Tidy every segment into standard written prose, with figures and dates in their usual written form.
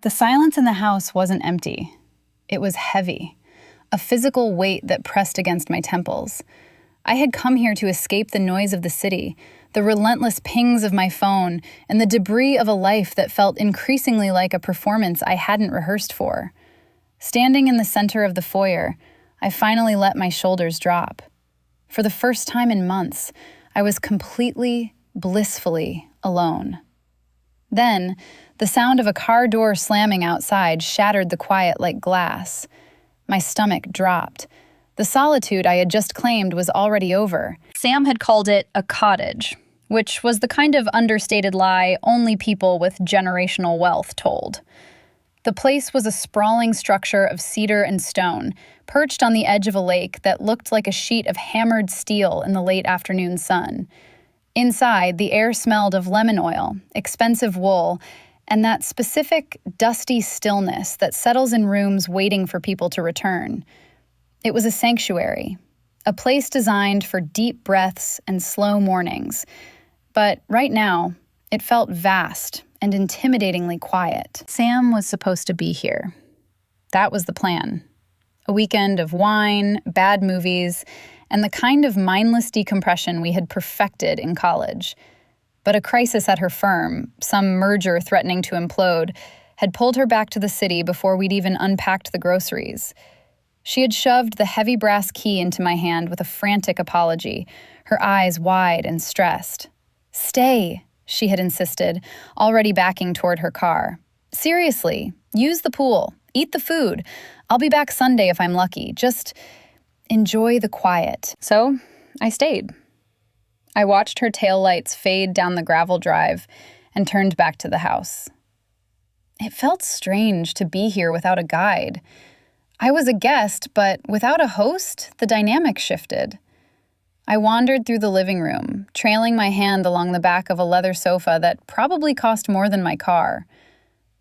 The silence in the house wasn't empty. It was heavy, a physical weight that pressed against my temples. I had come here to escape the noise of the city, the relentless pings of my phone, and the debris of a life that felt increasingly like a performance I hadn't rehearsed for. Standing in the center of the foyer, I finally let my shoulders drop. For the first time in months, I was completely, blissfully alone. Then, the sound of a car door slamming outside shattered the quiet like glass. My stomach dropped. The solitude I had just claimed was already over. Sam had called it a cottage, which was the kind of understated lie only people with generational wealth told. The place was a sprawling structure of cedar and stone, perched on the edge of a lake that looked like a sheet of hammered steel in the late afternoon sun. Inside, the air smelled of lemon oil, expensive wool, and that specific dusty stillness that settles in rooms waiting for people to return. It was a sanctuary, a place designed for deep breaths and slow mornings. But right now, it felt vast and intimidatingly quiet. Sam was supposed to be here. That was the plan. A weekend of wine, bad movies, and the kind of mindless decompression we had perfected in college. But a crisis at her firm, some merger threatening to implode, had pulled her back to the city before we'd even unpacked the groceries. She had shoved the heavy brass key into my hand with a frantic apology, her eyes wide and stressed. "Stay," she had insisted, already backing toward her car. "Seriously, use the pool, eat the food. I'll be back Sunday if I'm lucky. Just enjoy the quiet." So, I stayed. I watched her taillights fade down the gravel drive and turned back to the house. It felt strange to be here without a guide. I was a guest, but without a host, the dynamic shifted. I wandered through the living room, trailing my hand along the back of a leather sofa that probably cost more than my car.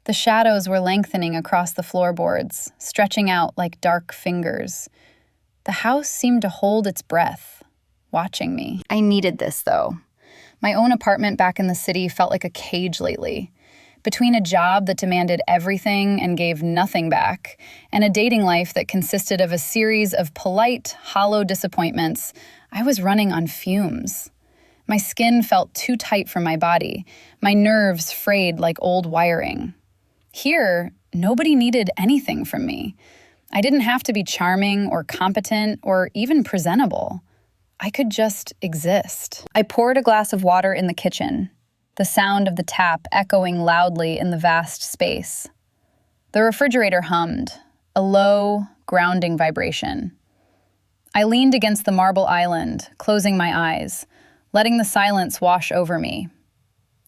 The shadows were lengthening across the floorboards, stretching out like dark fingers. The house seemed to hold its breath, watching me. I needed this, though. My own apartment back in the city felt like a cage lately. Between a job that demanded everything and gave nothing back, and a dating life that consisted of a series of polite, hollow disappointments, I was running on fumes. My skin felt too tight for my body, my nerves frayed like old wiring. Here, nobody needed anything from me. I didn't have to be charming or competent or even presentable. I could just exist. I poured a glass of water in the kitchen, the sound of the tap echoing loudly in the vast space. The refrigerator hummed, a low, grounding vibration. I leaned against the marble island, closing my eyes, letting the silence wash over me.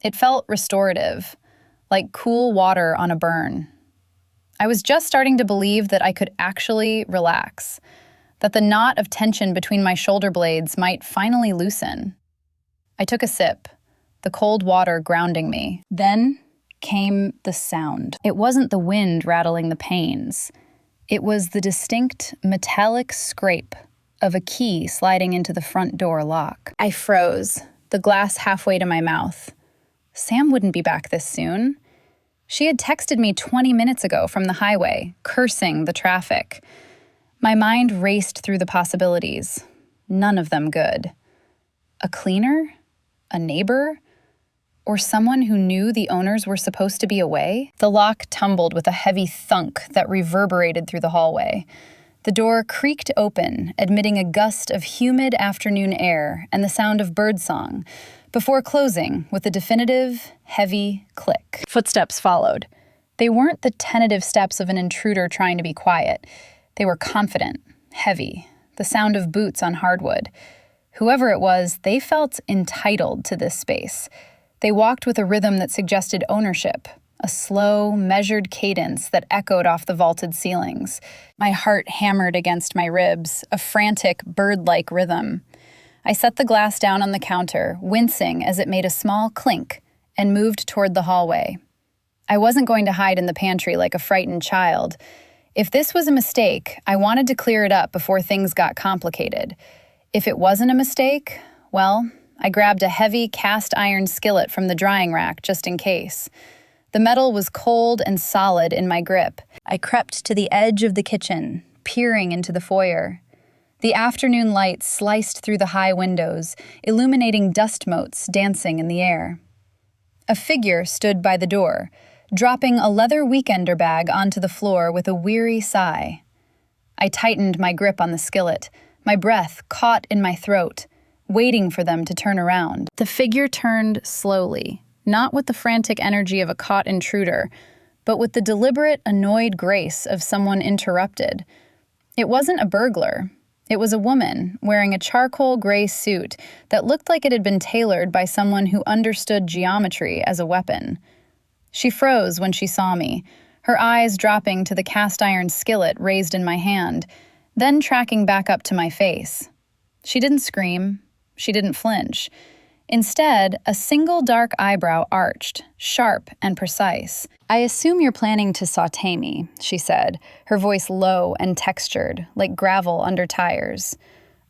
It felt restorative, like cool water on a burn. I was just starting to believe that I could actually relax, that the knot of tension between my shoulder blades might finally loosen. I took a sip, the cold water grounding me. Then came the sound. It wasn't the wind rattling the panes. It was the distinct metallic scrape of a key sliding into the front door lock. I froze, the glass halfway to my mouth. Sam wouldn't be back this soon. She had texted me 20 minutes ago from the highway, cursing the traffic. My mind raced through the possibilities. None of them good. A cleaner? A neighbor? Or someone who knew the owners were supposed to be away? The lock tumbled with a heavy thunk that reverberated through the hallway. The door creaked open, admitting a gust of humid afternoon air and the sound of birdsong, before closing with a definitive, heavy click. Footsteps followed. They weren't the tentative steps of an intruder trying to be quiet. They were confident, heavy, the sound of boots on hardwood. Whoever it was, they felt entitled to this space. They walked with a rhythm that suggested ownership, a slow, measured cadence that echoed off the vaulted ceilings. My heart hammered against my ribs, a frantic, bird-like rhythm. I set the glass down on the counter, wincing as it made a small clink, and moved toward the hallway. I wasn't going to hide in the pantry like a frightened child. If this was a mistake, I wanted to clear it up before things got complicated. If it wasn't a mistake, well, I grabbed a heavy cast iron skillet from the drying rack just in case. The metal was cold and solid in my grip. I crept to the edge of the kitchen, peering into the foyer. The afternoon light sliced through the high windows, illuminating dust motes dancing in the air. A figure stood by the door, dropping a leather weekender bag onto the floor with a weary sigh. I tightened my grip on the skillet, my breath caught in my throat, waiting for them to turn around. The figure turned slowly, not with the frantic energy of a caught intruder, but with the deliberate, annoyed grace of someone interrupted. It wasn't a burglar. It was a woman wearing a charcoal gray suit that looked like it had been tailored by someone who understood geometry as a weapon. She froze when she saw me, her eyes dropping to the cast-iron skillet raised in my hand, then tracking back up to my face. She didn't scream. She didn't flinch. Instead, a single dark eyebrow arched, sharp and precise. "I assume you're planning to sauté me," she said, her voice low and textured, like gravel under tires.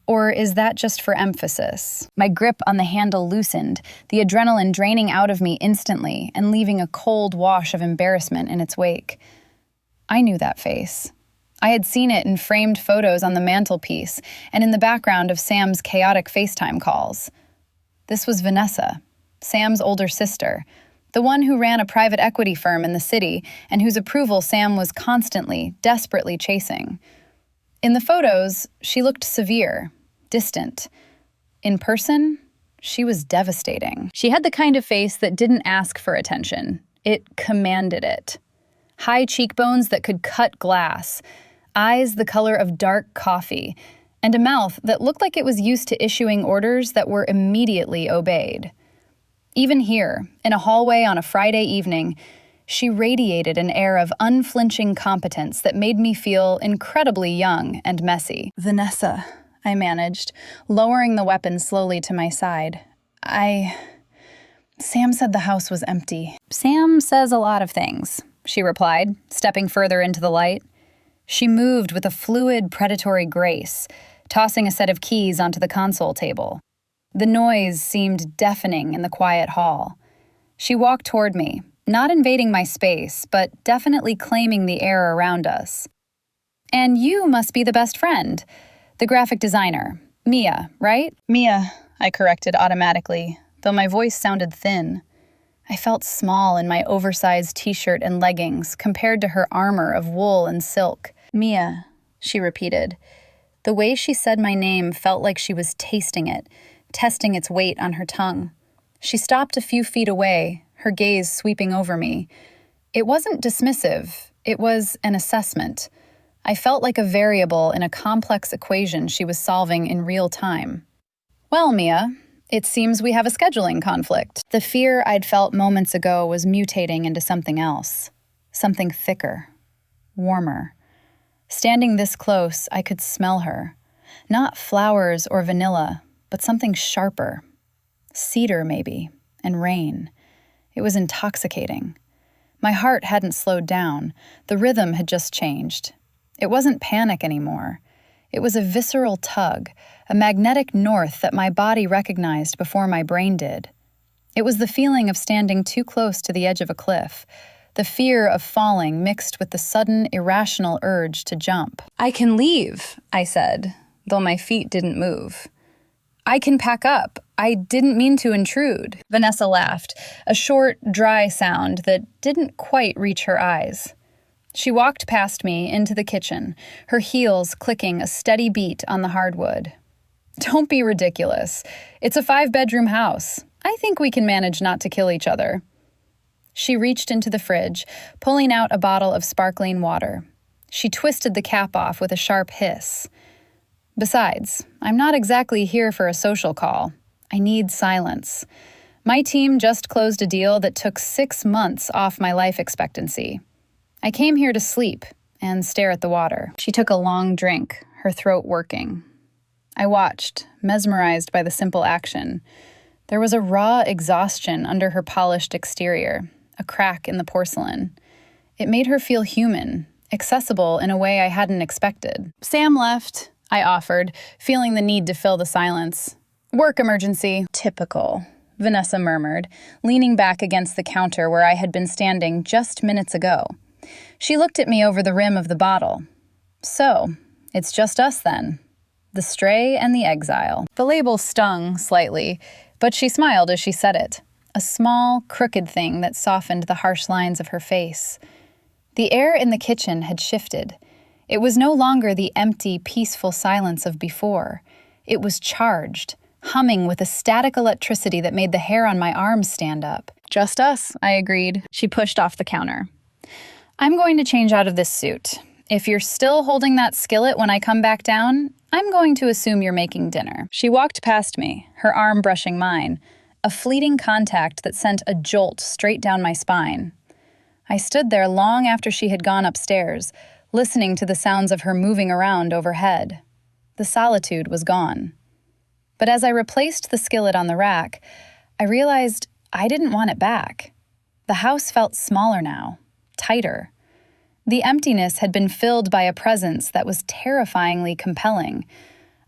"Or is that just for emphasis?" My grip on the handle loosened, the adrenaline draining out of me instantly and leaving a cold wash of embarrassment in its wake. I knew that face. I had seen it in framed photos on the mantelpiece and in the background of Sam's chaotic FaceTime calls. This was Vanessa, Sam's older sister, the one who ran a private equity firm in the city and whose approval Sam was constantly, desperately chasing. In the photos, she looked severe, distant. In person, she was devastating. She had the kind of face that didn't ask for attention. It commanded it. High cheekbones that could cut glass, eyes the color of dark coffee, and a mouth that looked like it was used to issuing orders that were immediately obeyed. Even here, in a hallway on a Friday evening, she radiated an air of unflinching competence that made me feel incredibly young and messy. "Vanessa," I managed, lowering the weapon slowly to my side. Sam said the house was empty." "Sam says a lot of things," she replied, stepping further into the light. She moved with a fluid, predatory grace, tossing a set of keys onto the console table. The noise seemed deafening in the quiet hall. She walked toward me, not invading my space, but definitely claiming the air around us. "And you must be the best friend, the graphic designer, Mia, right?" "Mia," I corrected automatically, though my voice sounded thin. I felt small in my oversized t-shirt and leggings compared to her armor of wool and silk. "Mia," she repeated. The way she said my name felt like she was tasting it, testing its weight on her tongue. She stopped a few feet away, her gaze sweeping over me. It wasn't dismissive, it was an assessment. I felt like a variable in a complex equation she was solving in real time. "Well, Mia, it seems we have a scheduling conflict." The fear I'd felt moments ago was mutating into something else, something thicker, warmer. Standing this close, I could smell her. Not flowers or vanilla, but something sharper. Cedar, maybe, and rain. It was intoxicating. My heart hadn't slowed down. The rhythm had just changed. It wasn't panic anymore. It was a visceral tug, a magnetic north that my body recognized before my brain did. It was the feeling of standing too close to the edge of a cliff, the fear of falling mixed with the sudden, irrational urge to jump. "I can leave," I said, though my feet didn't move. "I can pack up. I didn't mean to intrude." Vanessa laughed, a short, dry sound that didn't quite reach her eyes. She walked past me into the kitchen, her heels clicking a steady beat on the hardwood. "Don't be ridiculous. It's a 5-bedroom house. I think we can manage not to kill each other." She reached into the fridge, pulling out a bottle of sparkling water. She twisted the cap off with a sharp hiss. "Besides, I'm not exactly here for a social call. I need silence. My team just closed a deal that took 6 months off my life expectancy. I came here to sleep and stare at the water." She took a long drink, her throat working. I watched, mesmerized by the simple action. There was a raw exhaustion under her polished exterior, a crack in the porcelain. It made her feel human, accessible in a way I hadn't expected. "Sam left," I offered, feeling the need to fill the silence. "Work emergency." "Typical," Vanessa murmured, leaning back against the counter where I had been standing just minutes ago. She looked at me over the rim of the bottle. So, it's just us then. The stray and the exile. The label stung slightly, but she smiled as she said it. A small, crooked thing that softened the harsh lines of her face. The air in the kitchen had shifted. It was no longer the empty, peaceful silence of before. It was charged, humming with a static electricity that made the hair on my arms stand up. Just us, I agreed. She pushed off the counter. I'm going to change out of this suit. If you're still holding that skillet when I come back down, I'm going to assume you're making dinner. She walked past me, her arm brushing mine, a fleeting contact that sent a jolt straight down my spine. I stood there long after she had gone upstairs, listening to the sounds of her moving around overhead. The solitude was gone. But as I replaced the skillet on the rack, I realized I didn't want it back. The house felt smaller now, tighter. The emptiness had been filled by a presence that was terrifyingly compelling.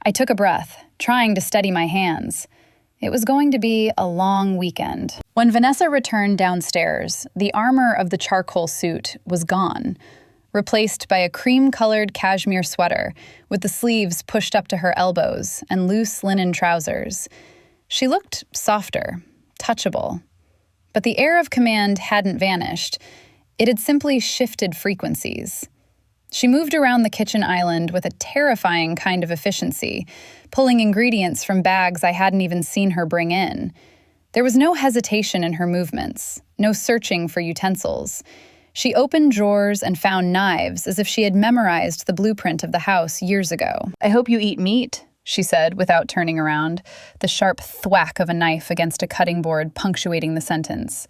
I took a breath, trying to steady my hands. It was going to be a long weekend. When Vanessa returned downstairs, the armor of the charcoal suit was gone, replaced by a cream-colored cashmere sweater with the sleeves pushed up to her elbows and loose linen trousers. She looked softer, touchable. But the air of command hadn't vanished. It had simply shifted frequencies. She moved around the kitchen island with a terrifying kind of efficiency, pulling ingredients from bags I hadn't even seen her bring in. There was no hesitation in her movements, no searching for utensils. She opened drawers and found knives as if she had memorized the blueprint of the house years ago. I hope you eat meat, she said without turning around, the sharp thwack of a knife against a cutting board punctuating the sentence.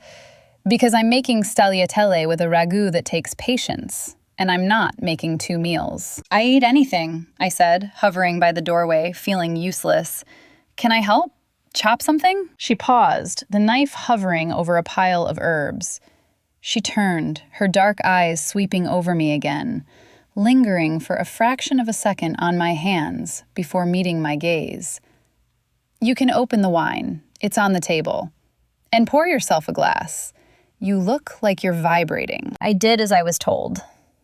Because I'm making stagliatelle with a ragu that takes patience, and I'm not making 2 meals. I eat anything, I said, hovering by the doorway, feeling useless. Can I help? Chop something? She paused, the knife hovering over a pile of herbs. She turned, her dark eyes sweeping over me again, lingering for a fraction of a second on my hands before meeting my gaze. You can open the wine. It's on the table. And pour yourself a glass. You look like you're vibrating. I did as I was told.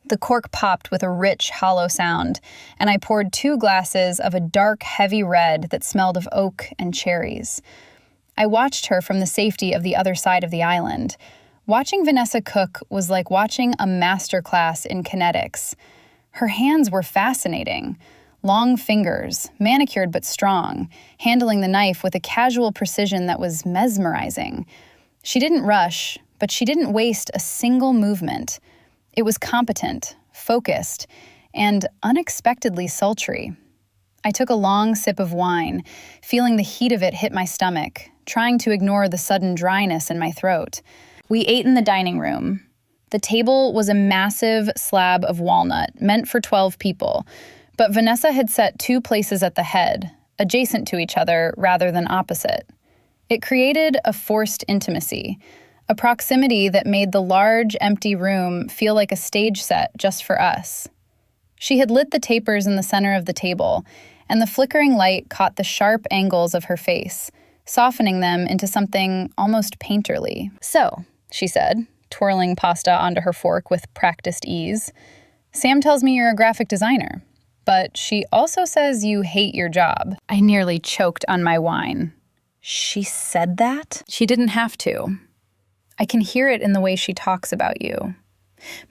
The cork popped with a rich, hollow sound, and I poured 2 glasses of a dark, heavy red that smelled of oak and cherries. I watched her from the safety of the other side of the island. Watching Vanessa cook was like watching a masterclass in kinetics. Her hands were fascinating. Long fingers, manicured but strong, handling the knife with a casual precision that was mesmerizing. She didn't rush, but she didn't waste a single movement. It was competent, focused, and unexpectedly sultry. I took a long sip of wine, feeling the heat of it hit my stomach, trying to ignore the sudden dryness in my throat. We ate in the dining room. The table was a massive slab of walnut, meant for 12 people, but Vanessa had set 2 places at the head, adjacent to each other rather than opposite. It created a forced intimacy, a proximity that made the large, empty room feel like a stage set just for us. She had lit the tapers in the center of the table, and the flickering light caught the sharp angles of her face, softening them into something almost painterly. So, she said, twirling pasta onto her fork with practiced ease, Sam tells me you're a graphic designer, but she also says you hate your job. I nearly choked on my wine. She said that? She didn't have to. I can hear it in the way she talks about you.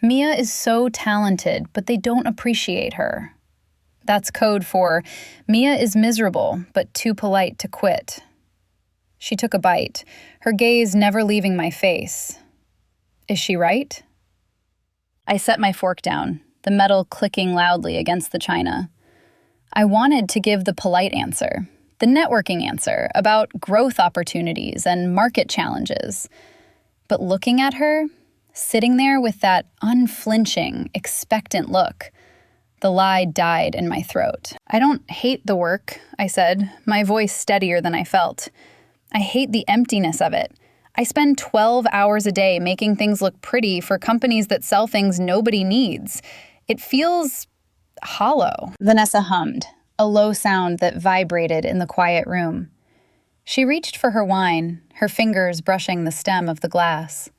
Mia is so talented, but they don't appreciate her. That's code for, Mia is miserable, but too polite to quit. She took a bite, her gaze never leaving my face. Is she right? I set my fork down, the metal clicking loudly against the china. I wanted to give the polite answer, the networking answer about growth opportunities and market challenges. But looking at her, sitting there with that unflinching, expectant look, the lie died in my throat. I don't hate the work, I said, my voice steadier than I felt. I hate the emptiness of it. I spend 12 hours a day making things look pretty for companies that sell things nobody needs. It feels hollow. Vanessa hummed, a low sound that vibrated in the quiet room. She reached for her wine, her fingers brushing the stem of the glass.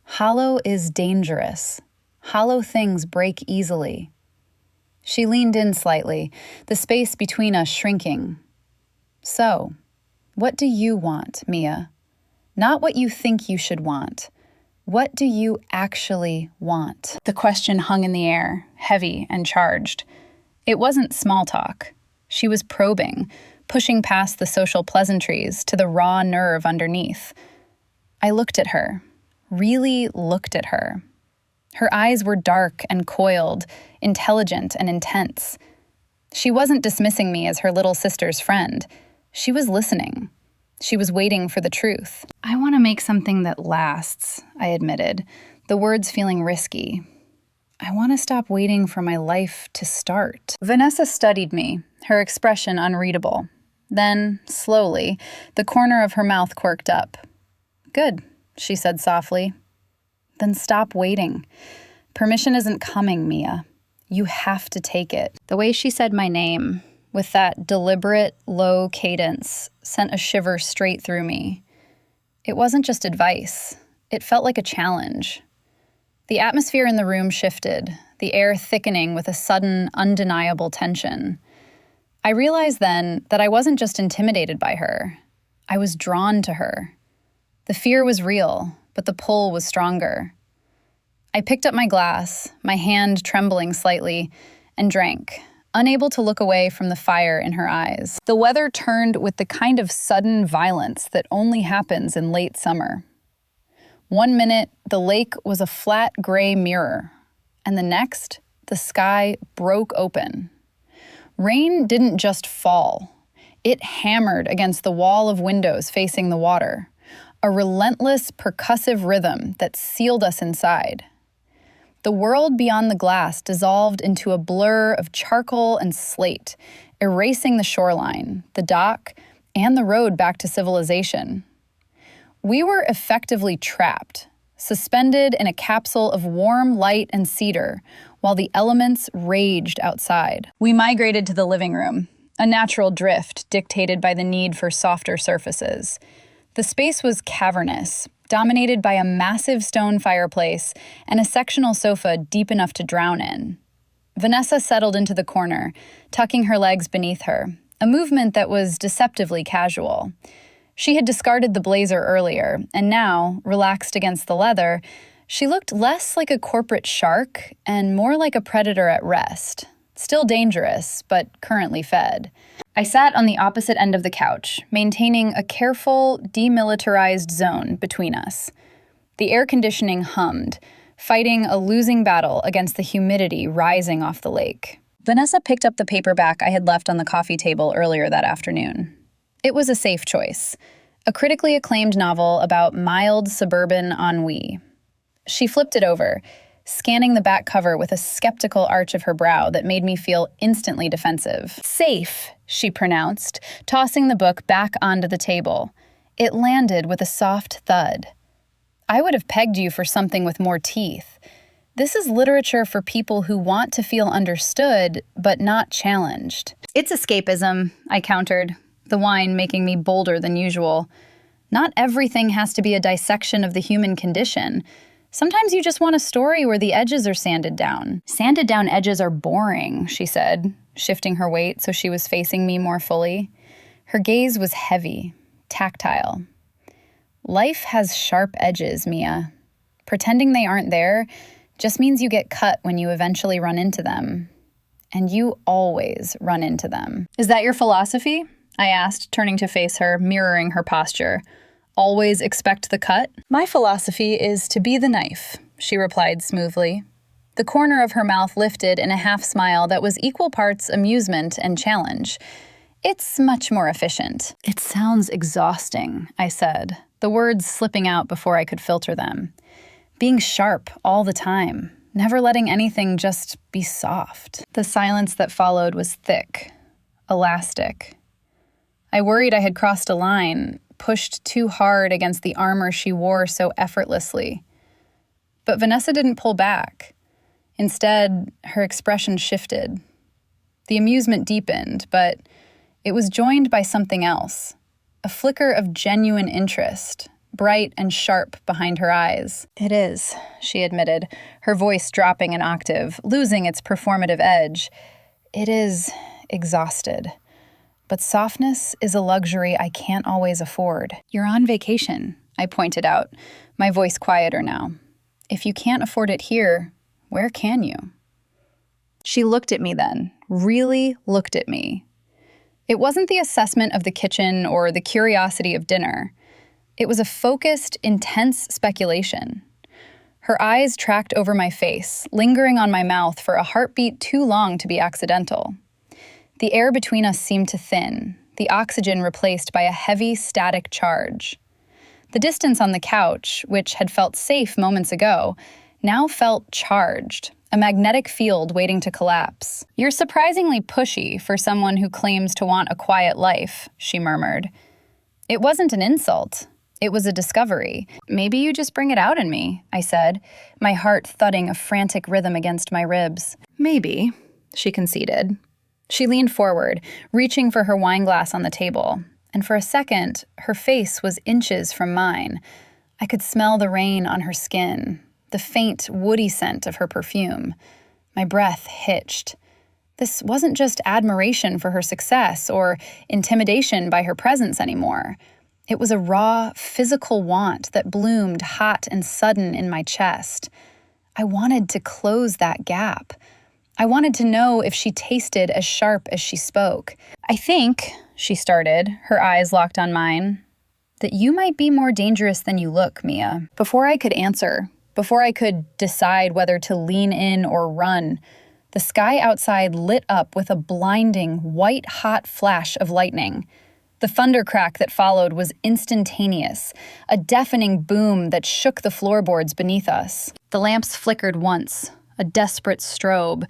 Hollow is dangerous. Hollow things break easily. She leaned in slightly, the space between us shrinking. So, what do you want, Mia? Not what you think you should want. What do you actually want? The question hung in the air, heavy and charged. It wasn't small talk. She was probing, pushing past the social pleasantries to the raw nerve underneath. I looked at her, really looked at her. Her eyes were dark and coiled, intelligent and intense. She wasn't dismissing me as her little sister's friend. She was listening. She was waiting for the truth. I want to make something that lasts, I admitted, the words feeling risky. I want to stop waiting for my life to start. Vanessa studied me, her expression unreadable. Then, slowly, the corner of her mouth quirked up. Good, she said softly. Then stop waiting. Permission isn't coming, Mia. You have to take it. The way she said my name, with that deliberate, low cadence, sent a shiver straight through me. It wasn't just advice. It felt like a challenge. The atmosphere in the room shifted, the air thickening with a sudden, undeniable tension. I realized then that I wasn't just intimidated by her. I was drawn to her. The fear was real, but the pull was stronger. I picked up my glass, my hand trembling slightly, and drank, unable to look away from the fire in her eyes. The weather turned with the kind of sudden violence that only happens in late summer. 1 minute, the lake was a flat gray mirror, and the next, the sky broke open. Rain didn't just fall. It hammered against the wall of windows facing the water, a relentless, percussive rhythm that sealed us inside. The world beyond the glass dissolved into a blur of charcoal and slate, erasing the shoreline, the dock, and the road back to civilization. We were effectively trapped, suspended in a capsule of warm light and cedar, while the elements raged outside. We migrated to the living room, a natural drift dictated by the need for softer surfaces. The space was cavernous, dominated by a massive stone fireplace and a sectional sofa deep enough to drown in. Vanessa settled into the corner, tucking her legs beneath her, a movement that was deceptively casual. She had discarded the blazer earlier, and now, relaxed against the leather, she looked less like a corporate shark and more like a predator at rest. Still dangerous, but currently fed. I sat on the opposite end of the couch, maintaining a careful, demilitarized zone between us. The air conditioning hummed, fighting a losing battle against the humidity rising off the lake. Vanessa picked up the paperback I had left on the coffee table earlier that afternoon. It was a safe choice, a critically acclaimed novel about mild suburban ennui. She flipped it over, scanning the back cover with a skeptical arch of her brow that made me feel instantly defensive. Safe, she pronounced, tossing the book back onto the table. It landed with a soft thud. I would have pegged you for something with more teeth. This is literature for people who want to feel understood, but not challenged. It's escapism, I countered, the wine making me bolder than usual. Not everything has to be a dissection of the human condition. Sometimes you just want a story where the edges are sanded down. Sanded down edges are boring, she said, shifting her weight so she was facing me more fully. Her gaze was heavy, tactile. Life has sharp edges, Mia. Pretending they aren't there just means you get cut when you eventually run into them. And you always run into them. Is that your philosophy? I asked, turning to face her, mirroring her posture. Always expect the cut? My philosophy is to be the knife, she replied smoothly. The corner of her mouth lifted in a half-smile that was equal parts amusement and challenge. It's much more efficient. It sounds exhausting, I said, the words slipping out before I could filter them. Being sharp all the time, never letting anything just be soft. The silence that followed was thick, elastic. I worried I had crossed a line, pushed too hard against the armor she wore so effortlessly. But Vanessa didn't pull back. Instead, her expression shifted. The amusement deepened, but it was joined by something else. a flicker of genuine interest, bright and sharp behind her eyes. "It is," she admitted, her voice dropping an octave, losing its performative edge. "It is exhausted. But softness is a luxury I can't always afford." "You're on vacation," I pointed out, my voice quieter now. "If you can't afford it here, where can you?" She looked at me then, really looked at me. It wasn't the assessment of the kitchen or the curiosity of dinner. It was a focused, intense speculation. Her eyes tracked over my face, lingering on my mouth for a heartbeat too long to be accidental. The air between us seemed to thin, the oxygen replaced by a heavy, static charge. The distance on the couch, which had felt safe moments ago, now felt charged, a magnetic field waiting to collapse. "You're surprisingly pushy for someone who claims to want a quiet life," she murmured. It wasn't an insult. It was a discovery. "Maybe you just bring it out in me," I said, my heart thudding a frantic rhythm against my ribs. "Maybe," she conceded. She leaned forward, reaching for her wine glass on the table, and for a second, her face was inches from mine. I could smell the rain on her skin, the faint, woody scent of her perfume. My breath hitched. This wasn't just admiration for her success or intimidation by her presence anymore. It was a raw, physical want that bloomed hot and sudden in my chest. I wanted to close that gap. I wanted to know if she tasted as sharp as she spoke. "I think," she started, her eyes locked on mine, "that you might be more dangerous than you look, Mia." Before I could answer, before I could decide whether to lean in or run, the sky outside lit up with a blinding, white-hot flash of lightning. The thundercrack that followed was instantaneous, a deafening boom that shook the floorboards beneath us. The lamps flickered once, a desperate strobe,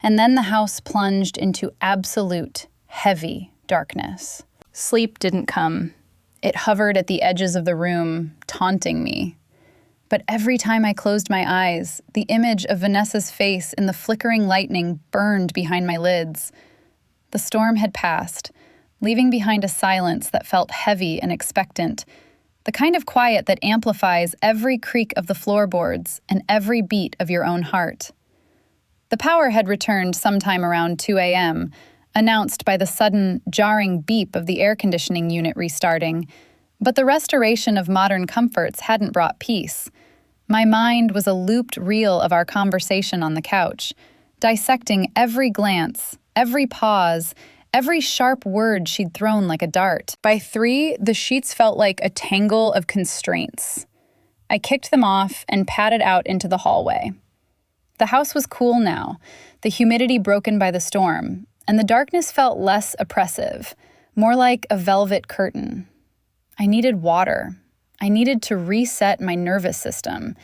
and then the house plunged into absolute, heavy darkness. Sleep didn't come. It hovered at the edges of the room, taunting me. But every time I closed my eyes, the image of Vanessa's face in the flickering lightning burned behind my lids. The storm had passed, leaving behind a silence that felt heavy and expectant, the kind of quiet that amplifies every creak of the floorboards and every beat of your own heart. The power had returned sometime around 2 a.m., announced by the sudden, jarring beep of the air conditioning unit restarting, but the restoration of modern comforts hadn't brought peace. My mind was a looped reel of our conversation on the couch, dissecting every glance, every pause, every sharp word she'd thrown like a dart. By 3, the sheets felt like a tangle of constraints. I kicked them off and padded out into the hallway. The house was cool now, the humidity broken by the storm, and the darkness felt less oppressive, more like a velvet curtain. I needed water. I needed to reset my nervous system.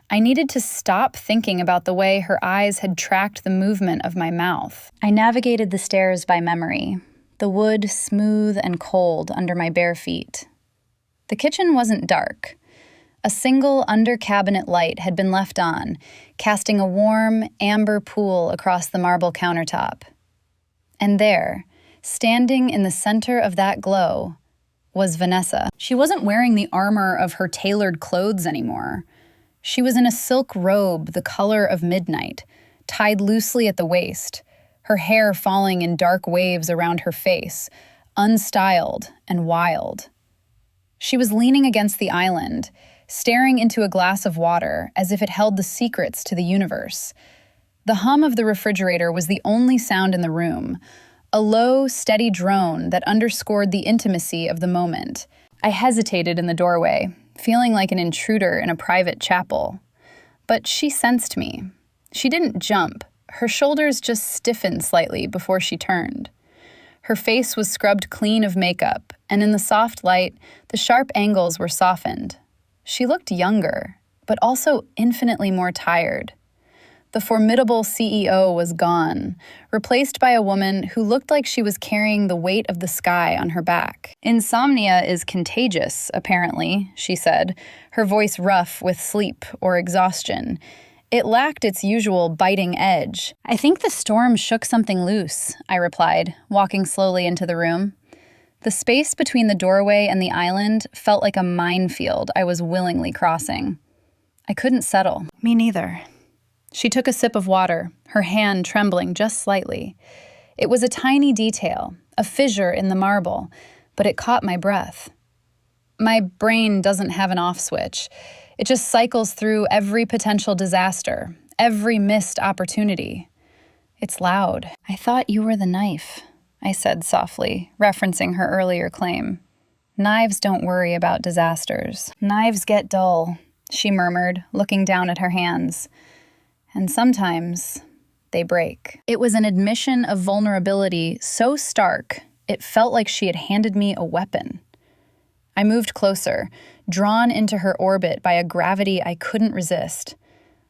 I needed to stop thinking about the way her eyes had tracked the movement of my mouth. I navigated the stairs by memory, the wood smooth and cold under my bare feet. The kitchen wasn't dark. A single under-cabinet light had been left on, casting a warm, amber pool across the marble countertop. And there, standing in the center of that glow, was Vanessa. She wasn't wearing the armor of her tailored clothes anymore. She was in a silk robe the color of midnight, tied loosely at the waist, her hair falling in dark waves around her face, unstyled and wild. She was leaning against the island, staring into a glass of water as if it held the secrets to the universe. The hum of the refrigerator was the only sound in the room, a low, steady drone that underscored the intimacy of the moment. I hesitated in the doorway, feeling like an intruder in a private chapel. But she sensed me. She didn't jump. Her shoulders just stiffened slightly before she turned. Her face was scrubbed clean of makeup, and in the soft light, the sharp angles were softened. She looked younger, but also infinitely more tired. The formidable CEO was gone, replaced by a woman who looked like she was carrying the weight of the sky on her back. "Insomnia is contagious, apparently," she said, her voice rough with sleep or exhaustion. It lacked its usual biting edge. "I think the storm shook something loose," I replied, walking slowly into the room. The space between the doorway and the island felt like a minefield I was willingly crossing. I couldn't settle. Me neither. She took a sip of water, her hand trembling just slightly. It was a tiny detail, a fissure in the marble, but it caught my breath. My brain doesn't have an off switch. It just cycles through every potential disaster, every missed opportunity. It's loud. I thought you were the knife, I said softly, referencing her earlier claim. Knives don't worry about disasters. Knives get dull, she murmured, looking down at her hands. And sometimes they break. It was an admission of vulnerability so stark, it felt like she had handed me a weapon. I moved closer, drawn into her orbit by a gravity I couldn't resist.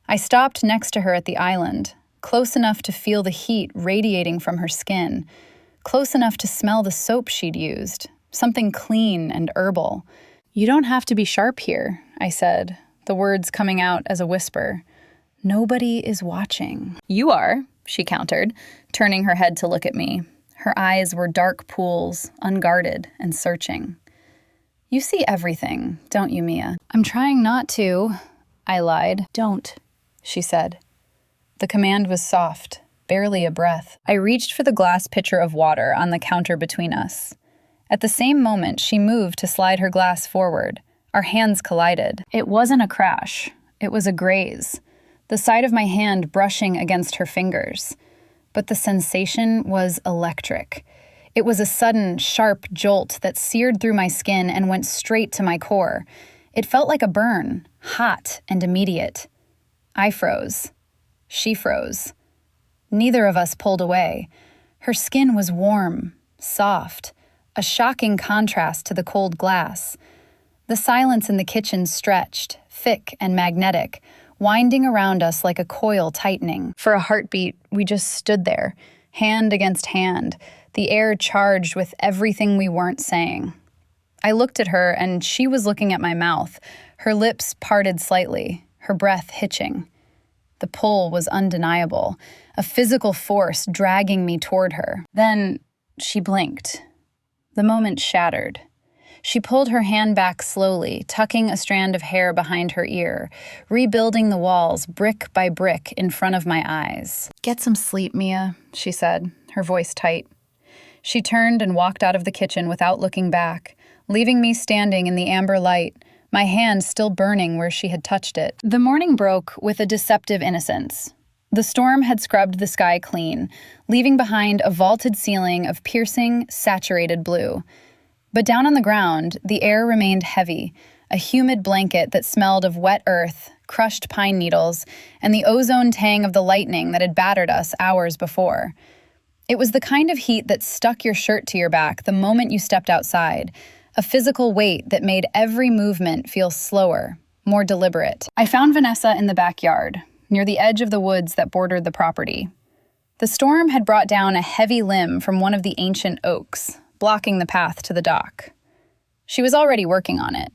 I stopped next to her at the island, close enough to feel the heat radiating from her skin, close enough to smell the soap she'd used, something clean and herbal. You don't have to be sharp here, I said, the words coming out as a whisper. Nobody is watching. You are, she countered, turning her head to look at me. Her eyes were dark pools, unguarded and searching. You see everything, don't you, Mia? I'm trying not to, I lied. Don't, she said. The command was soft, barely a breath. I reached for the glass pitcher of water on the counter between us. At the same moment, she moved to slide her glass forward. Our hands collided. It wasn't a crash. It was a graze, the side of my hand brushing against her fingers. But the sensation was electric. It was a sudden, sharp jolt that seared through my skin and went straight to my core. It felt like a burn, hot and immediate. I froze. She froze. Neither of us pulled away. Her skin was warm, soft, a shocking contrast to the cold glass. The silence in the kitchen stretched, thick and magnetic, winding around us like a coil tightening. For a heartbeat, we just stood there, hand against hand, the air charged with everything we weren't saying. I looked at her, and she was looking at my mouth, her lips parted slightly, her breath hitching. The pull was undeniable, a physical force dragging me toward her. Then she blinked. The moment shattered. She pulled her hand back slowly, tucking a strand of hair behind her ear, rebuilding the walls brick by brick in front of my eyes. Get some sleep, Mia, she said, her voice tight. She turned and walked out of the kitchen without looking back, leaving me standing in the amber light, my hand still burning where she had touched it. The morning broke with a deceptive innocence. The storm had scrubbed the sky clean, leaving behind a vaulted ceiling of piercing, saturated blue. But down on the ground, the air remained heavy, a humid blanket that smelled of wet earth, crushed pine needles, and the ozone tang of the lightning that had battered us hours before. It was the kind of heat that stuck your shirt to your back the moment you stepped outside, a physical weight that made every movement feel slower, more deliberate. I found Vanessa in the backyard, near the edge of the woods that bordered the property. The storm had brought down a heavy limb from one of the ancient oaks, blocking the path to the dock. She was already working on it.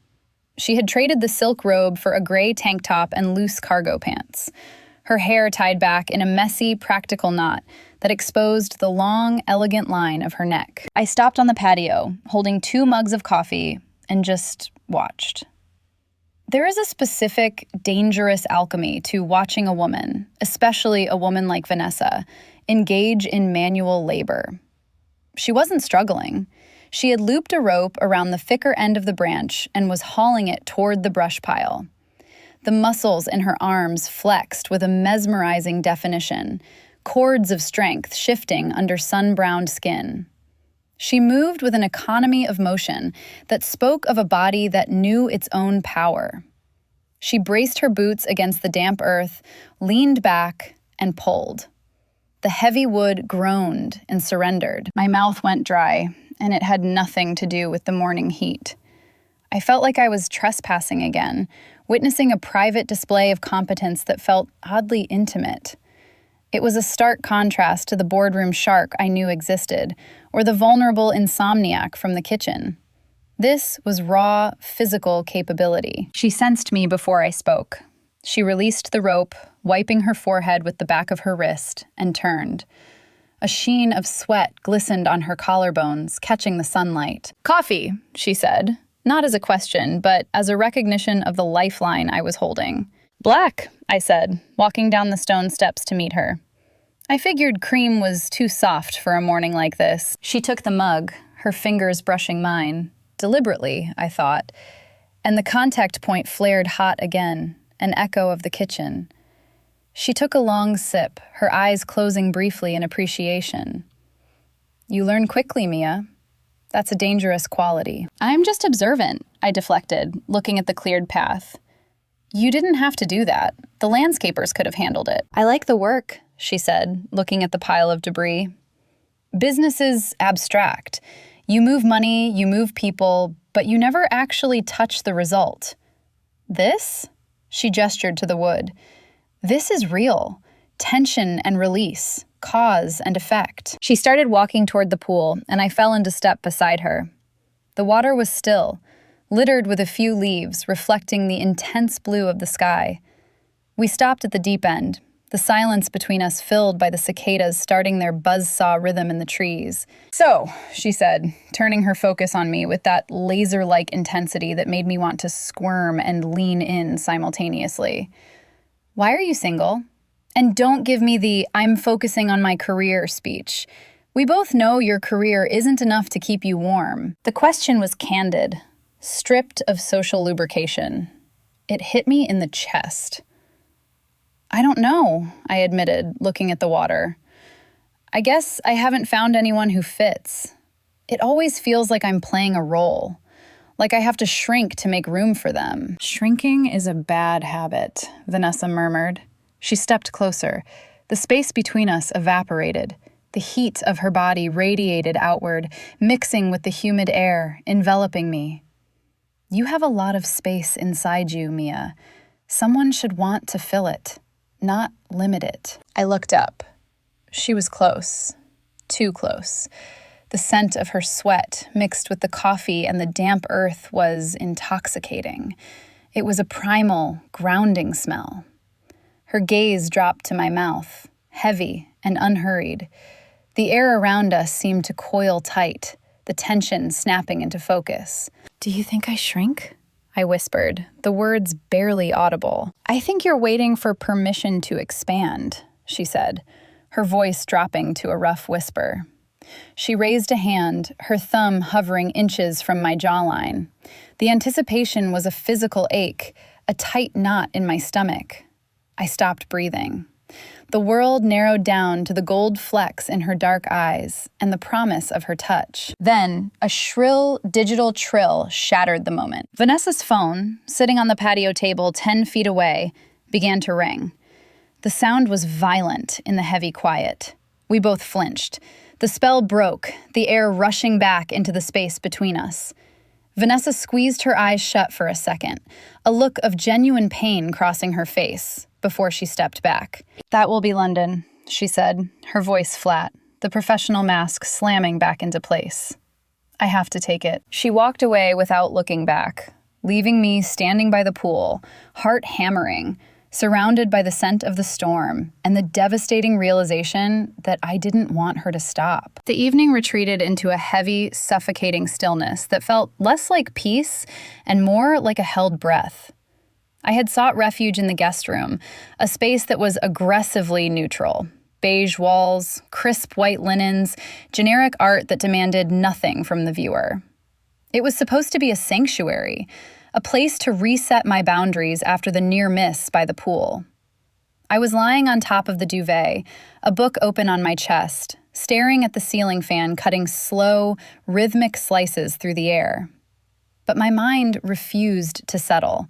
She had traded the silk robe for a gray tank top and loose cargo pants, her hair tied back in a messy, practical knot that exposed the long, elegant line of her neck. I stopped on the patio, holding 2 mugs of coffee, and just watched. There is a specific, dangerous alchemy to watching a woman, especially a woman like Vanessa, engage in manual labor. She wasn't struggling. She had looped a rope around the thicker end of the branch and was hauling it toward the brush pile. The muscles in her arms flexed with a mesmerizing definition, cords of strength shifting under sun-browned skin. She moved with an economy of motion that spoke of a body that knew its own power. She braced her boots against the damp earth, leaned back, and pulled. The heavy wood groaned and surrendered. My mouth went dry, and it had nothing to do with the morning heat. I felt like I was trespassing again, witnessing a private display of competence that felt oddly intimate. It was a stark contrast to the boardroom shark I knew existed, or the vulnerable insomniac from the kitchen. This was raw, physical capability. She sensed me before I spoke. She released the rope, wiping her forehead with the back of her wrist, and turned. A sheen of sweat glistened on her collarbones, catching the sunlight. "Coffee," she said, not as a question, but as a recognition of the lifeline I was holding. "Black," I said, walking down the stone steps to meet her. I figured cream was too soft for a morning like this. She took the mug, her fingers brushing mine. Deliberately, I thought. And the contact point flared hot again, an echo of the kitchen. She took a long sip, her eyes closing briefly in appreciation. "You learn quickly, Mia. That's a dangerous quality." "I'm just observant," I deflected, looking at the cleared path. "You didn't have to do that. The landscapers could have handled it." "I like the work," she said, looking at the pile of debris. "Business is abstract. You move money, you move people, but you never actually touch the result. This?" She gestured to the wood. "This is real. Tension and release, cause and effect." She started walking toward the pool, and I fell into step beside her. The water was still, littered with a few leaves, reflecting the intense blue of the sky. We stopped at the deep end, the silence between us filled by the cicadas starting their buzzsaw rhythm in the trees. "So," she said, turning her focus on me with that laser-like intensity that made me want to squirm and lean in simultaneously. "Why are you single? And don't give me the 'I'm focusing on my career' speech. We both know your career isn't enough to keep you warm." The question was candid, stripped of social lubrication. It hit me in the chest. "I don't know," I admitted, looking at the water. "I guess I haven't found anyone who fits. It always feels like I'm playing a role, like I have to shrink to make room for them." "Shrinking is a bad habit," Vanessa murmured. She stepped closer. The space between us evaporated. The heat of her body radiated outward, mixing with the humid air, enveloping me. "You have a lot of space inside you, Mia. Someone should want to fill it, not limit it." I looked up. She was close. Too close. The scent of her sweat, mixed with the coffee and the damp earth, was intoxicating. It was a primal, grounding smell. Her gaze dropped to my mouth, heavy and unhurried. The air around us seemed to coil tight, the tension snapping into focus. "Do you think I shrink?" I whispered, the words barely audible. "I think you're waiting for permission to expand," she said, her voice dropping to a rough whisper. She raised a hand, her thumb hovering inches from my jawline. The anticipation was a physical ache, a tight knot in my stomach. I stopped breathing. The world narrowed down to the gold flecks in her dark eyes and the promise of her touch. Then, a shrill digital trill shattered the moment. Vanessa's phone, sitting on the patio table 10 feet away, began to ring. The sound was violent in the heavy quiet. We both flinched. The spell broke, the air rushing back into the space between us. Vanessa squeezed her eyes shut for a second, a look of genuine pain crossing her face, before she stepped back. "That will be London," she said, her voice flat, the professional mask slamming back into place. "I have to take it." She walked away without looking back, leaving me standing by the pool, heart hammering, surrounded by the scent of the storm and the devastating realization that I didn't want her to stop. The evening retreated into a heavy, suffocating stillness that felt less like peace and more like a held breath. I had sought refuge in the guest room, a space that was aggressively neutral. Beige walls, crisp white linens, generic art that demanded nothing from the viewer. It was supposed to be a sanctuary, a place to reset my boundaries after the near miss by the pool. I was lying on top of the duvet, a book open on my chest, staring at the ceiling fan cutting slow, rhythmic slices through the air. But my mind refused to settle.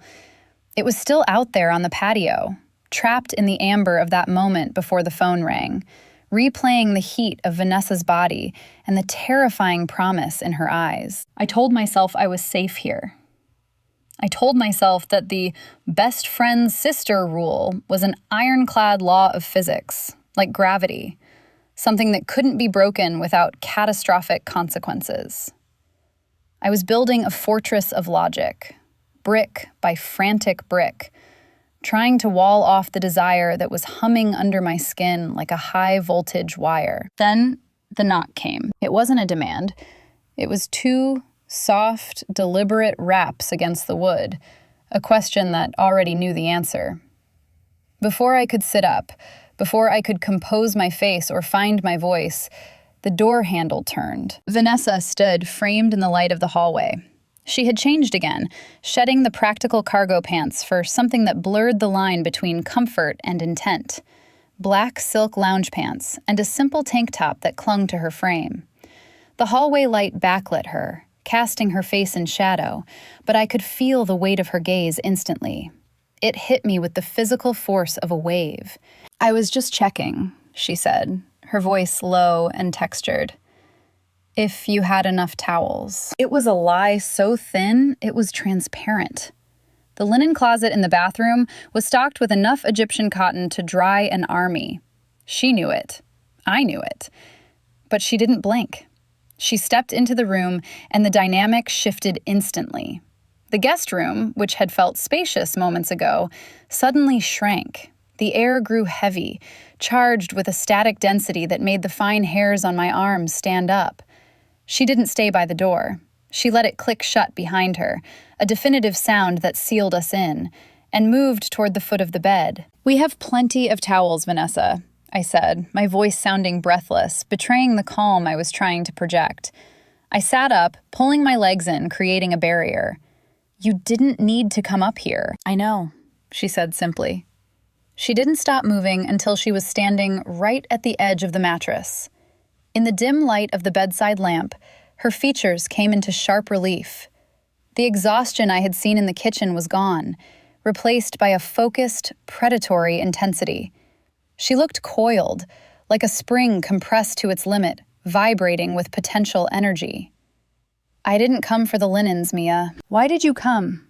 It was still out there on the patio, trapped in the amber of that moment before the phone rang, replaying the heat of Vanessa's body and the terrifying promise in her eyes. I told myself I was safe here. I told myself that the best friend's sister rule was an ironclad law of physics, like gravity, something that couldn't be broken without catastrophic consequences. I was building a fortress of logic, brick by frantic brick, trying to wall off the desire that was humming under my skin like a high-voltage wire. Then the knock came. It wasn't a demand. It was two soft, deliberate raps against the wood, a question that already knew the answer. Before I could sit up, before I could compose my face or find my voice, the door handle turned. Vanessa stood framed in the light of the hallway. She had changed again, shedding the practical cargo pants for something that blurred the line between comfort and intent. Black silk lounge pants and a simple tank top that clung to her frame. The hallway light backlit her, casting her face in shadow, but I could feel the weight of her gaze instantly. It hit me with the physical force of a wave. "I was just checking," she said, her voice low and textured. "If you had enough towels." It was a lie so thin, it was transparent. The linen closet in the bathroom was stocked with enough Egyptian cotton to dry an army. She knew it. I knew it. But she didn't blink. She stepped into the room, and the dynamic shifted instantly. The guest room, which had felt spacious moments ago, suddenly shrank. The air grew heavy, charged with a static density that made the fine hairs on my arms stand up. She didn't stay by the door. She let it click shut behind her, a definitive sound that sealed us in, and moved toward the foot of the bed. "We have plenty of towels, Vanessa," I said, my voice sounding breathless, betraying the calm I was trying to project. I sat up, pulling my legs in, creating a barrier. "You didn't need to come up here." "I know," she said simply. She didn't stop moving until she was standing right at the edge of the mattress. In the dim light of the bedside lamp, her features came into sharp relief. The exhaustion I had seen in the kitchen was gone, replaced by a focused, predatory intensity. She looked coiled, like a spring compressed to its limit, vibrating with potential energy. "I didn't come for the linens, Mia. Why did you come?"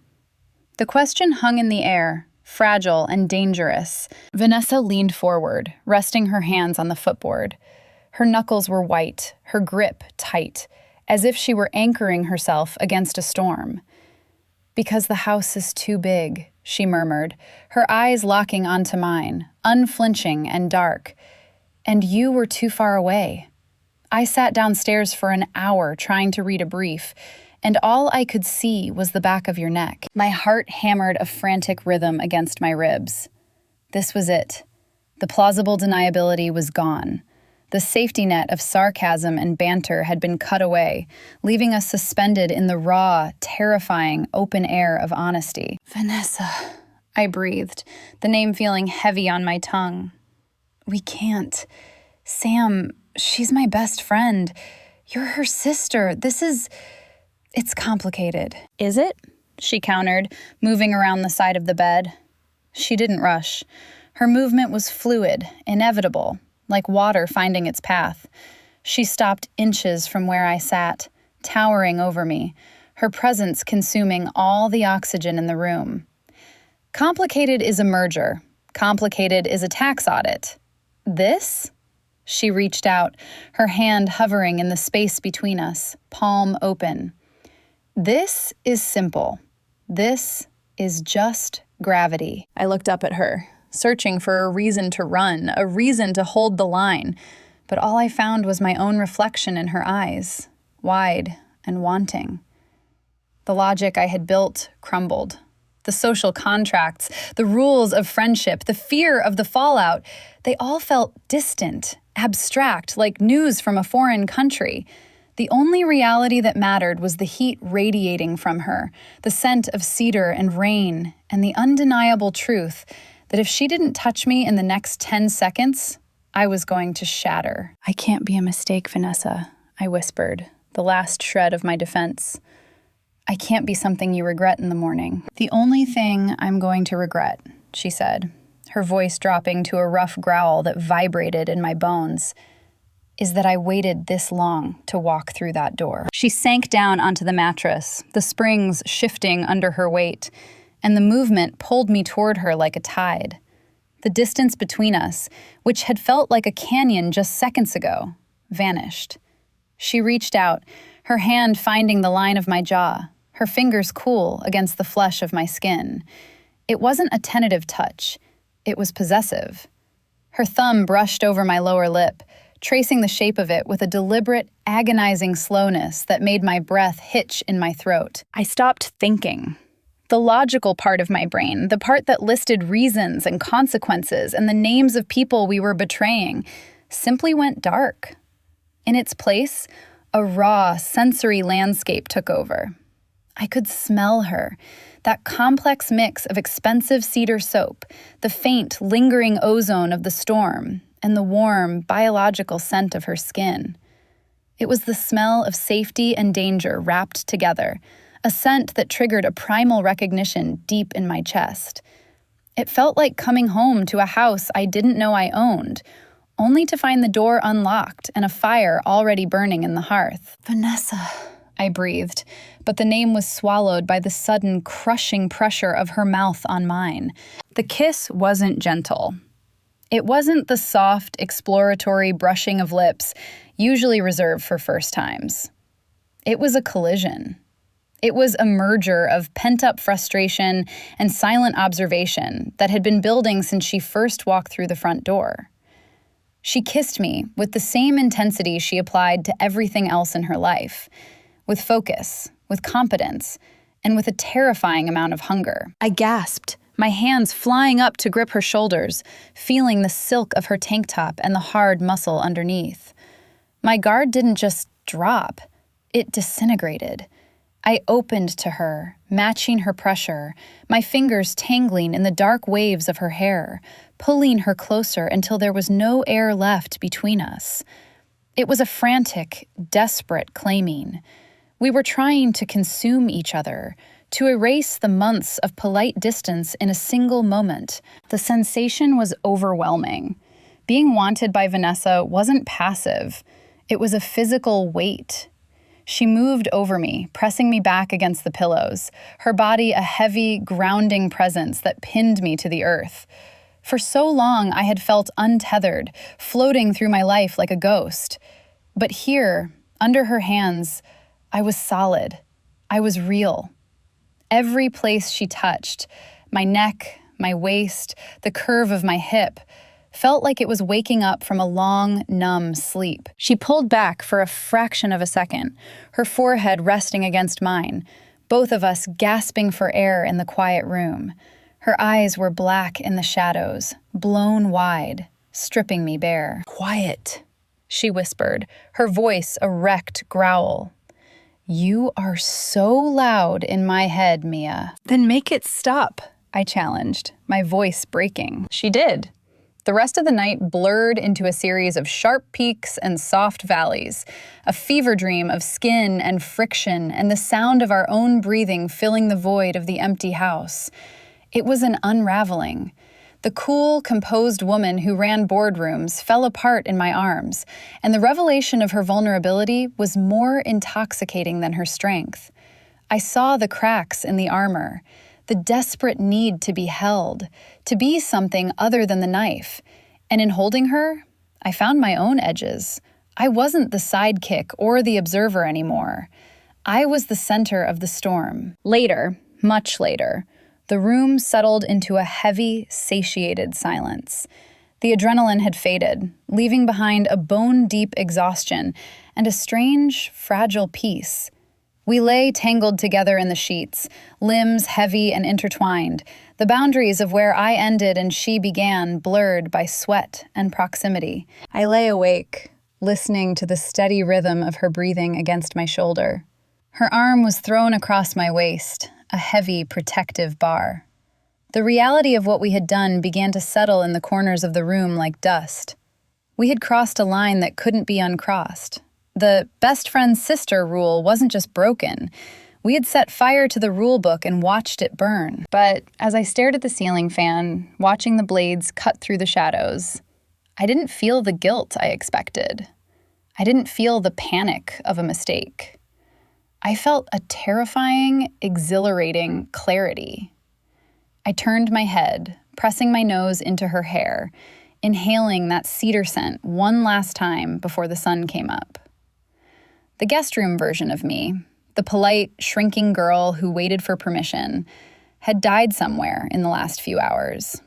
The question hung in the air, fragile and dangerous. Vanessa leaned forward, resting her hands on the footboard. Her knuckles were white, her grip tight, as if she were anchoring herself against a storm. "Because the house is too big," she murmured, her eyes locking onto mine, unflinching and dark. "And you were too far away. I sat downstairs for an hour trying to read a brief, and all I could see was the back of your neck." My heart hammered a frantic rhythm against my ribs. This was it. The plausible deniability was gone. The safety net of sarcasm and banter had been cut away, leaving us suspended in the raw, terrifying open air of honesty. "Vanessa," I breathed, the name feeling heavy on my tongue. "We can't. Sam, she's my best friend. You're her sister. It's complicated." "Is it?" she countered, moving around the side of the bed. She didn't rush. Her movement was fluid, inevitable, like water finding its path. She stopped inches from where I sat, towering over me, her presence consuming all the oxygen in the room. "Complicated is a merger. Complicated is a tax audit. This?" She reached out, her hand hovering in the space between us, palm open. "This is simple. This is just gravity." I looked up at her, searching for a reason to run, a reason to hold the line, but all I found was my own reflection in her eyes, wide and wanting. The logic I had built crumbled. The social contracts, the rules of friendship, the fear of the fallout, they all felt distant, abstract, like news from a foreign country. The only reality that mattered was the heat radiating from her, the scent of cedar and rain, and the undeniable truth that if she didn't touch me in the next 10 seconds, I was going to shatter. "I can't be a mistake, Vanessa," I whispered, the last shred of my defense. "I can't be something you regret in the morning." "The only thing I'm going to regret," she said, her voice dropping to a rough growl that vibrated in my bones, "is that I waited this long to walk through that door." She sank down onto the mattress, the springs shifting under her weight, and the movement pulled me toward her like a tide. The distance between us, which had felt like a canyon just seconds ago, vanished. She reached out, her hand finding the line of my jaw, her fingers cool against the flesh of my skin. It wasn't a tentative touch. It was possessive. Her thumb brushed over my lower lip, tracing the shape of it with a deliberate, agonizing slowness that made my breath hitch in my throat. I stopped thinking. The logical part of my brain, the part that listed reasons and consequences and the names of people we were betraying, simply went dark. In its place, a raw, sensory landscape took over. I could smell her, that complex mix of expensive cedar soap, the faint, lingering ozone of the storm, and the warm, biological scent of her skin. It was the smell of safety and danger wrapped together, a scent that triggered a primal recognition deep in my chest. It felt like coming home to a house I didn't know I owned, only to find the door unlocked and a fire already burning in the hearth. "Vanessa," I breathed, but the name was swallowed by the sudden, crushing pressure of her mouth on mine. The kiss wasn't gentle. It wasn't the soft, exploratory brushing of lips usually reserved for first times. It was a collision. It was a merger of pent-up frustration and silent observation that had been building since she first walked through the front door. She kissed me with the same intensity she applied to everything else in her life, with focus, with competence, and with a terrifying amount of hunger. I gasped, my hands flying up to grip her shoulders, feeling the silk of her tank top and the hard muscle underneath. My guard didn't just drop, it disintegrated. I opened to her, matching her pressure, my fingers tangling in the dark waves of her hair, pulling her closer until there was no air left between us. It was a frantic, desperate claiming. We were trying to consume each other, to erase the months of polite distance in a single moment. The sensation was overwhelming. Being wanted by Vanessa wasn't passive. It was a physical weight. She moved over me, pressing me back against the pillows, her body a heavy, grounding presence that pinned me to the earth. For so long, I had felt untethered, floating through my life like a ghost. But here, under her hands, I was solid. I was real. Every place she touched, my neck, my waist, the curve of my hip, felt like it was waking up from a long, numb sleep. She pulled back for a fraction of a second, her forehead resting against mine, both of us gasping for air in the quiet room. Her eyes were black in the shadows, blown wide, stripping me bare. "Quiet," she whispered, her voice a wrecked growl. "You are so loud in my head, Mia." "Then make it stop," I challenged, my voice breaking. She did. The rest of the night blurred into a series of sharp peaks and soft valleys, a fever dream of skin and friction and the sound of our own breathing filling the void of the empty house. It was an unraveling. The cool, composed woman who ran boardrooms fell apart in my arms, and the revelation of her vulnerability was more intoxicating than her strength. I saw the cracks in the armor, the desperate need to be held, to be something other than the knife. And in holding her, I found my own edges. I wasn't the sidekick or the observer anymore. I was the center of the storm. Later, much later, the room settled into a heavy, satiated silence. The adrenaline had faded, leaving behind a bone-deep exhaustion and a strange, fragile peace. We lay tangled together in the sheets, limbs heavy and intertwined, the boundaries of where I ended and she began blurred by sweat and proximity. I lay awake, listening to the steady rhythm of her breathing against my shoulder. Her arm was thrown across my waist, a heavy, protective bar. The reality of what we had done began to settle in the corners of the room like dust. We had crossed a line that couldn't be uncrossed. The best friend's sister rule wasn't just broken. We had set fire to the rule book and watched it burn. But as I stared at the ceiling fan, watching the blades cut through the shadows, I didn't feel the guilt I expected. I didn't feel the panic of a mistake. I felt a terrifying, exhilarating clarity. I turned my head, pressing my nose into her hair, inhaling that cedar scent one last time before the sun came up. The guest room version of me, the polite, shrinking girl who waited for permission, had died somewhere in the last few hours.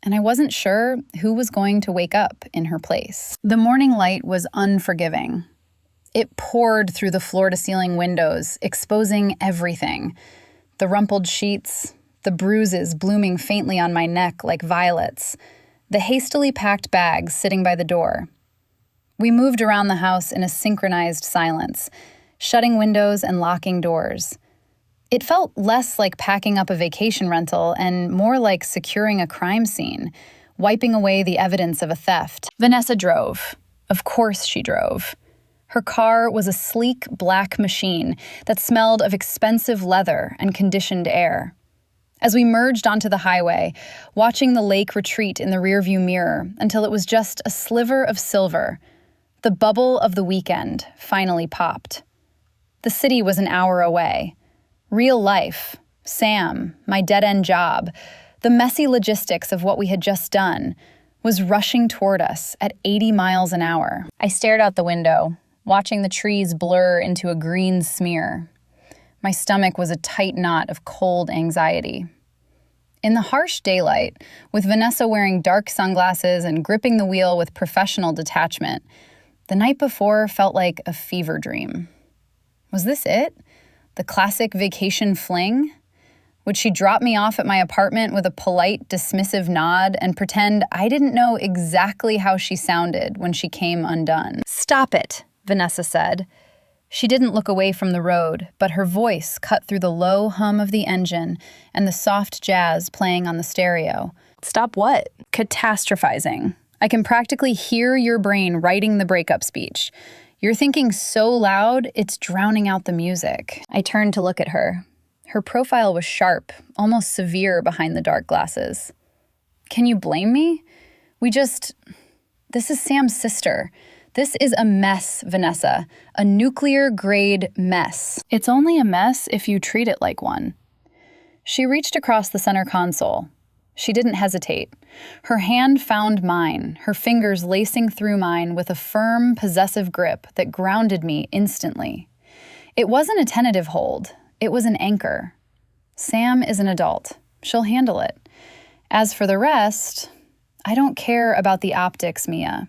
And I wasn't sure who was going to wake up in her place. The morning light was unforgiving. It poured through the floor-to-ceiling windows, exposing everything. The rumpled sheets, the bruises blooming faintly on my neck like violets, the hastily packed bags sitting by the door. We moved around the house in a synchronized silence, shutting windows and locking doors. It felt less like packing up a vacation rental and more like securing a crime scene, wiping away the evidence of a theft. Vanessa drove. Of course she drove. Her car was a sleek black machine that smelled of expensive leather and conditioned air. As we merged onto the highway, watching the lake retreat in the rearview mirror until it was just a sliver of silver, the bubble of the weekend finally popped. The city was an hour away. Real life, Sam, my dead-end job, the messy logistics of what we had just done, was rushing toward us at 80 miles an hour. I stared out the window, watching the trees blur into a green smear. My stomach was a tight knot of cold anxiety. In the harsh daylight, with Vanessa wearing dark sunglasses and gripping the wheel with professional detachment, the night before felt like a fever dream. Was this it? The classic vacation fling? Would she drop me off at my apartment with a polite, dismissive nod and pretend I didn't know exactly how she sounded when she came undone? "Stop it," Vanessa said. She didn't look away from the road, but her voice cut through the low hum of the engine and the soft jazz playing on the stereo. "Stop what?" "Catastrophizing. I can practically hear your brain writing the breakup speech. You're thinking so loud, it's drowning out the music." I turned to look at her. Her profile was sharp, almost severe behind the dark glasses. "Can you blame me? This is Sam's sister. This is a mess, Vanessa. A nuclear-grade mess. It's only a mess if you treat it like one." She reached across the center console. She didn't hesitate. Her hand found mine, her fingers lacing through mine with a firm, possessive grip that grounded me instantly. It wasn't a tentative hold. It was an anchor. Sam is an adult. She'll handle it. As for the rest, I don't care about the optics, Mia.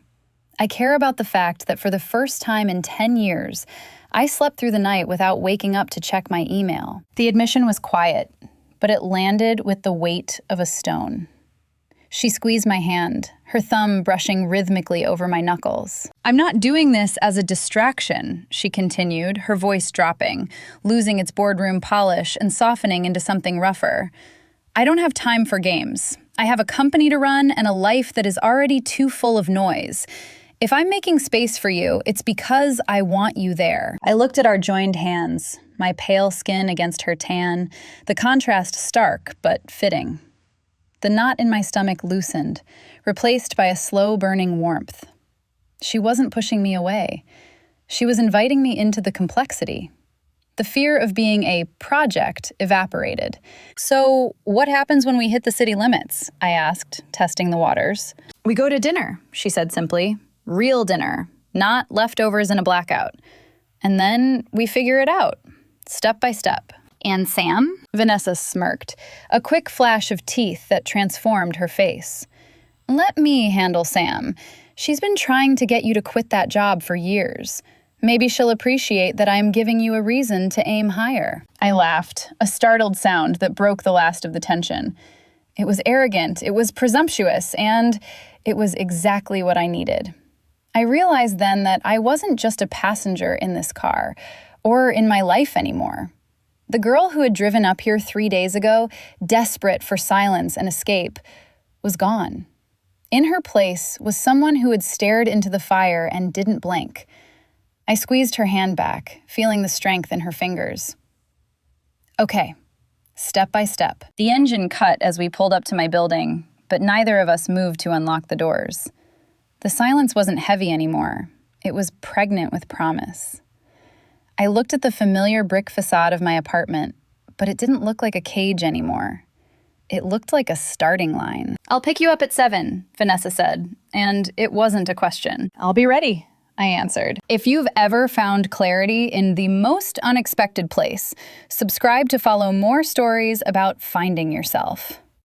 I care about the fact that for the first time in 10 years, I slept through the night without waking up to check my email. The admission was quiet, but it landed with the weight of a stone. She squeezed my hand, her thumb brushing rhythmically over my knuckles. "I'm not doing this as a distraction," she continued, her voice dropping, losing its boardroom polish and softening into something rougher. "I don't have time for games. I have a company to run and a life that is already too full of noise. If I'm making space for you, it's because I want you there." I looked at our joined hands, my pale skin against her tan, the contrast stark but fitting. The knot in my stomach loosened, replaced by a slow-burning warmth. She wasn't pushing me away. She was inviting me into the complexity. The fear of being a project evaporated. "So, what happens when we hit the city limits?" I asked, testing the waters. "We go to dinner," she said simply. "Real dinner, not leftovers in a blackout. And then we figure it out, step by step." "And Sam?" Vanessa smirked, a quick flash of teeth that transformed her face. "Let me handle Sam. She's been trying to get you to quit that job for years. Maybe she'll appreciate that I'm giving you a reason to aim higher." I laughed, a startled sound that broke the last of the tension. It was arrogant, it was presumptuous, and it was exactly what I needed. I realized then that I wasn't just a passenger in this car, or in my life anymore. The girl who had driven up here 3 days ago, desperate for silence and escape, was gone. In her place was someone who had stared into the fire and didn't blink. I squeezed her hand back, feeling the strength in her fingers. "Okay, step by step." The engine cut as we pulled up to my building, but neither of us moved to unlock the doors. The silence wasn't heavy anymore. It was pregnant with promise. I looked at the familiar brick facade of my apartment, but it didn't look like a cage anymore. It looked like a starting line. "I'll pick you up at 7, Vanessa said, and it wasn't a question. "I'll be ready," I answered. If you've ever found clarity in the most unexpected place, subscribe to follow more stories about finding yourself.